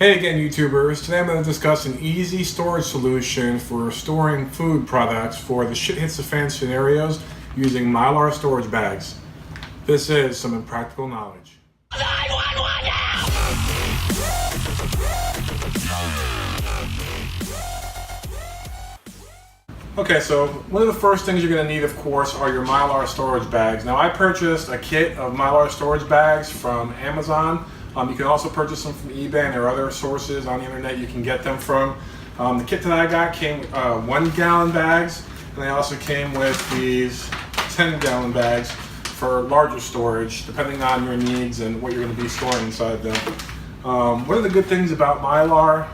Hey again, YouTubers. Today I'm going to discuss an easy storage solution for storing food products for the shit hits the fan scenarios using Mylar storage bags. This is some impractical knowledge. 911 now! Okay, so one of the first things you're going to need, of course, are your Mylar storage bags. Now, I purchased a kit of Mylar storage bags from Amazon. You can also purchase them from eBay, and there are other sources on the internet you can get them from. The kit that I got came with 1 gallon bags, and they also came with these 10-gallon bags for larger storage, depending on your needs and what you're going to be storing inside them. One of the good things about Mylar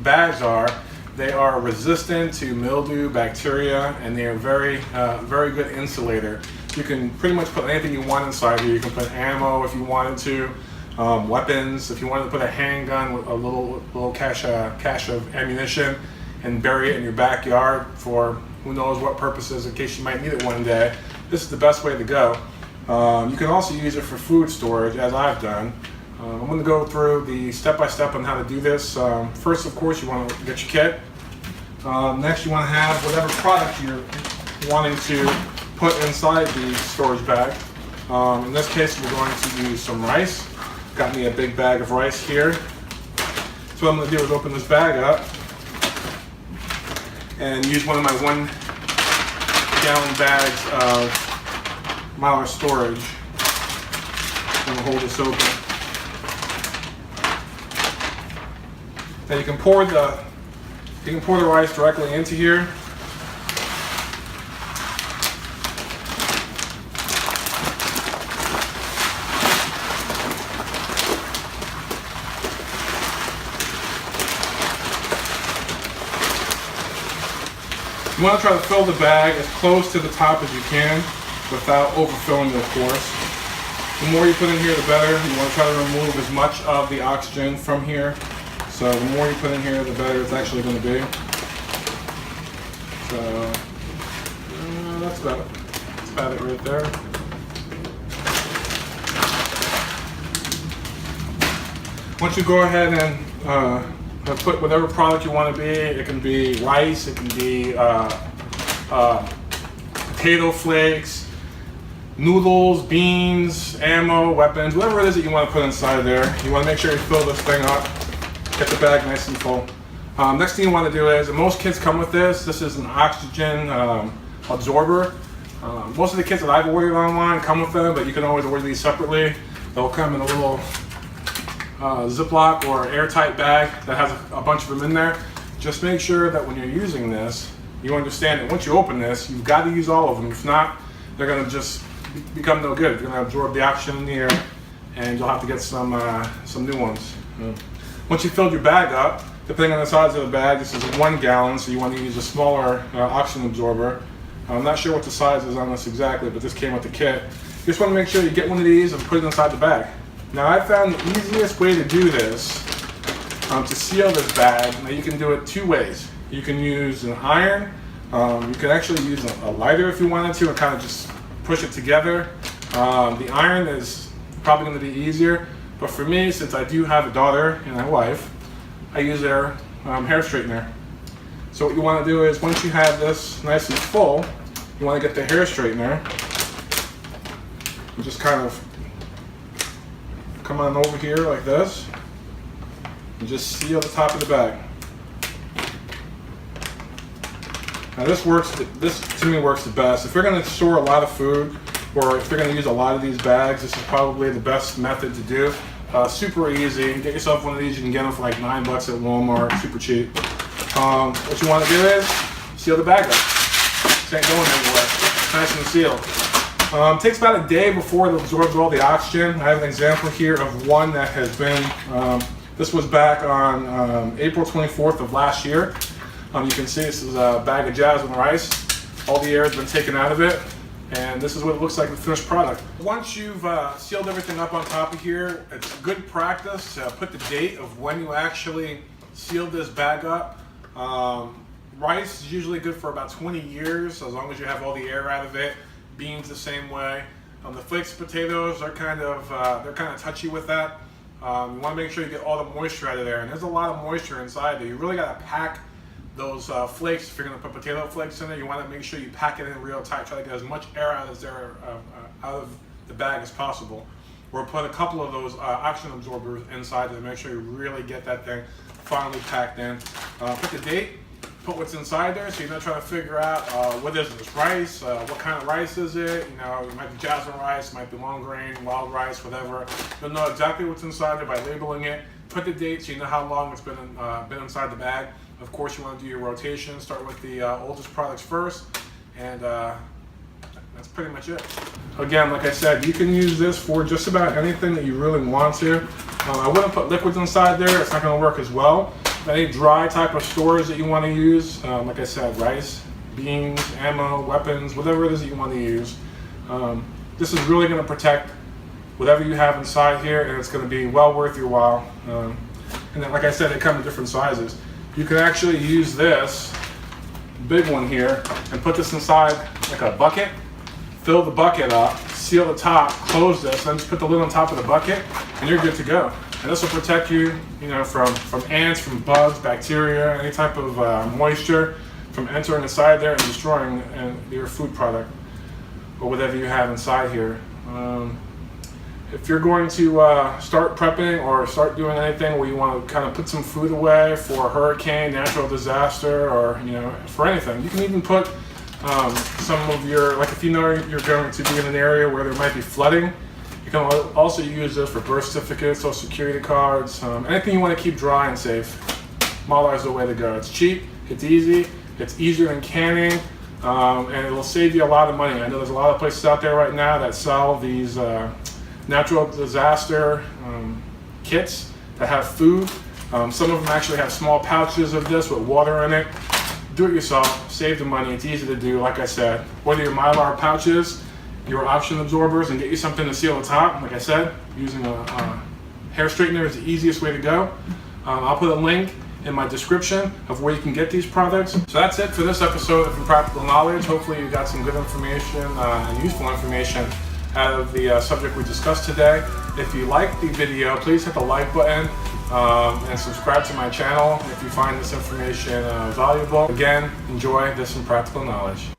bags are they are resistant to mildew, bacteria, and they are very good insulator. You can pretty much put anything you want inside here. You can put ammo if you wanted to. Weapons, if you wanted to put a handgun with a little cache of ammunition and bury it in your backyard for who knows what purposes in case you might need it one day, this is the best way to go. You can also use it for food storage, as I've done. I'm going to go through the step-by-step on how to do this. First, of course, you want to get your kit. Next, you want to have whatever product you're wanting to put inside the storage bag. In this case, we're going to use some rice. Got me a big bag of rice here. So what I'm going to do is open this bag up and use one of my 1 gallon bags of Mylar storage. I'm going to hold this open. Now you can pour the rice directly into here. You want to try to fill the bag as close to the top as you can without overfilling it, of course. The more you put in here, the better. You want to try to remove as much of the oxygen from here. So the more you put in here, the better it's actually going to be. So that's about it right there. Once you go ahead and put whatever product you want to be. It can be rice, it can be potato flakes, noodles, beans, ammo, weapons, whatever it is that you want to put inside there. You want to make sure you fill this thing up, get the bag nice and full. Next thing you want to do is, and most kits come with this is an oxygen absorber. Most of the kits that I've ordered online come with them, but you can always order these separately. They'll come in a little Ziploc or airtight bag that has a bunch of them in there. Just make sure that when you're using this, you understand that once you open this, you've got to use all of them. If not, they're going to just become no good. You're going to absorb the oxygen in here, and you'll have to get some new ones. Once you filled your bag up, depending on the size of the bag, this is 1 gallon, so you want to use a smaller oxygen absorber. I'm not sure what the size is on this exactly, but this came with the kit. You just want to make sure you get one of these and put it inside the bag. Now, I found the easiest way to do this, to seal this bag. Now, you can do it 2 ways. You can use an iron. You can actually use a lighter if you wanted to and kind of just push it together. The iron is probably going to be easier, but for me, since I do have a daughter and a wife, I use their hair straightener. So what you want to do is, once you have this nice and full, you want to get the hair straightener and just kind of come on over here like this and just seal the top of the bag. Now this to me works the best. If you're going to store a lot of food, or if you're going to use a lot of these bags, this is probably the best method to do. Super easy. Get yourself one of these. You can get them for like $9 at Walmart, super cheap. What you want to do is seal the bag up. This ain't going anywhere. It's nice and sealed. It takes about a day before it absorbs all the oxygen. I have an example here of one that has been, this was back on April 24th of last year. You can see this is a bag of jasmine rice. All the air has been taken out of it, and this is what it looks like, the finished product. Once you've sealed everything up on top of here, it's good practice to put the date of when you actually sealed this bag up. Rice is usually good for about 20 years, as long as you have all the air out of it. Beans the same way. The flakes of potatoes are kind of touchy with that. You want to make sure you get all the moisture out of there, and there's a lot of moisture inside there. You really got to pack those flakes. If you're going to put potato flakes in there, you want to make sure you pack it in real tight. Try to get as much air out of the bag as possible. Or put a couple of those oxygen absorbers inside to make sure you really get that thing finally packed in. Put the date, put what's inside there, so you're not trying to figure out what is this rice, what kind of rice is it. You know, it might be jasmine rice, it might be long grain, wild rice, whatever. You'll know exactly what's inside there by labeling it. Put the date so you know how long it's been inside the bag. Of course, you want to do your rotation. Start with the oldest products first, and that's pretty much it. Again, like I said, you can use this for just about anything that you really want to. I wouldn't put liquids inside there. It's not going to work as well. Any dry type of storage that you want to use, like I said, rice, beans, ammo, weapons, whatever it is that you want to use. This is really going to protect whatever you have inside here, and it's going to be well worth your while. And then, like I said, they come in different sizes. You can actually use this big one here and put this inside like a bucket. Fill the bucket up, seal the top, close this, then just put the lid on top of the bucket, and you're good to go. And this will protect you, you know, from ants, from bugs, bacteria, any type of moisture from entering inside there and destroying your food product or whatever you have inside here. If you're going to start prepping or start doing anything where you want to kind of put some food away for a hurricane, natural disaster, or you know, for anything, you can even put some of your, like if you know you're going to be in an area where there might be flooding, you can also use this for birth certificates, social security cards, anything you want to keep dry and safe. Mylar is the way to go. It's cheap, it's easy, it's easier than canning, and it will save you a lot of money. I know there's a lot of places out there right now that sell these natural disaster kits that have food. Some of them actually have small pouches of this with water in it. Do it yourself, save the money, it's easy to do, like I said. Whether your Mylar pouches, your oxygen absorbers, and get you something to seal the top, like I said, using a hair straightener is the easiest way to go. I'll put a link in my description of where you can get these products. So that's it for this episode of Practical Knowledge. Hopefully you got some good information and useful information out of the subject we discussed today. If you liked the video, please hit the like button and subscribe to my channel if you find this information valuable. Again, enjoy this Practical Knowledge.